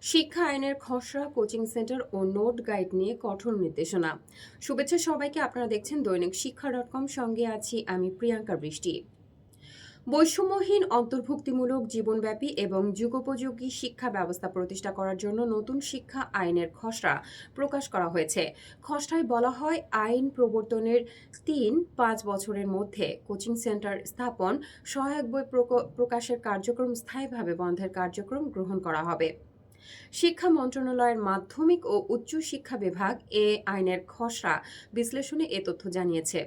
শিক্ষা আইনের খসড়া, কোচিং সেন্টার ও নোট গাইড নিয়ে কঠোর নির্দেশনা। শুভেচ্ছা সবাইকে। আপনারা দেখছেন দৈনিক শিক্ষা.com, সঙ্গে আছি আমি প্রিয়াঙ্কা বৃষ্টি। বৈষম্যহীন, অন্তর্ভুক্তিমূলক, জীবনব্যাপী এবং যুগোপযোগী শিক্ষা ব্যবস্থা প্রতিষ্ঠা করার জন্য নতুন শিক্ষা আইনের খসড়া প্রকাশ করা হয়েছে। খসড়ায় বলা হয়, আইন প্রবর্তনের ৩-৫ বছরের মধ্যে কোচিং সেন্টার স্থাপন, সহায়ক বই প্রকাশের কার্যক্রম স্থায়ীভাবে বন্ধের কার্যক্রম গ্রহণ করা হবে। শিক্ষা মন্ত্রণালয়ের মাধ্যমিক ও উচ্চ শিক্ষা বিভাগ এ আইনের খসড়া বিশ্লেষণে এ তথ্য জানিয়েছে।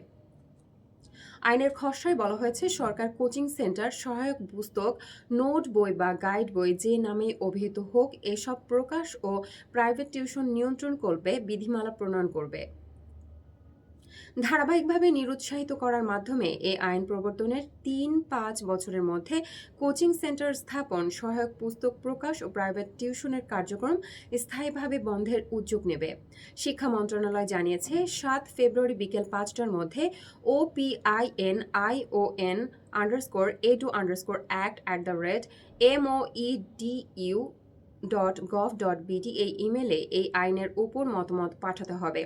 আইনের খসড়ায় বলা হয়েছে, সরকার কোচিং সেন্টার, সহায়ক পুস্তক, নোট বই বা গাইড বই যে নামে অভিহিত হোক, এসব প্রকাশ ও প্রাইভেট টিউশন নিয়ন্ত্রণ করবে, বিধিমালা প্রণয়ন করবে। ধারাবাহিকভাবে নিরুৎসাহিত করার মাধ্যমে এ আইন প্রবর্তনের ৩-৫ বছরের মধ্যে কোচিং সেন্টার স্থাপন, সহায়ক পুস্তক প্রকাশ ও প্রাইভেট টিউশনের কার্যক্রম স্থায়ীভাবে বন্ধের উদ্যোগ নেবে। শিক্ষা মন্ত্রণালয় জানিয়েছে, ৭ ফেব্রুয়ারি বিকেল ৫টার মধ্যে opinionact@moedu.gov.bd এই ইমেলে এই আইনের উপর মতামত পাঠাতে হবে।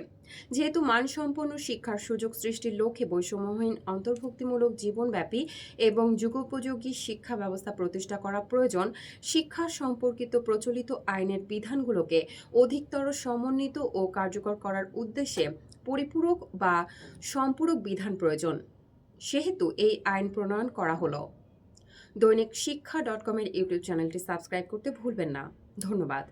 যেহেতু মানসম্পন্ন শিক্ষার সুযোগ সৃষ্টির লক্ষ্যে বৈষম্যহীন, অন্তর্ভুক্তিমূলক, জীবনব্যাপী এবং যুগোপযোগী শিক্ষা ব্যবস্থা প্রতিষ্ঠা করা প্রয়োজন, শিক্ষা সম্পর্কিত প্রচলিত আইনের বিধানগুলোকে অধিকতর সমন্বিত ও কার্যকর করার উদ্দেশ্যে পরিপূরক বা সম্পূরক বিধান প্রয়োজন। সেহেতু এই আইন প্রণয়ন করা হলো। দৈনিক শিক্ষা.com এর ইউটিউব চ্যানেলটি সাবস্ক্রাইব করতে ভুলবেন না। ধন্যবাদ।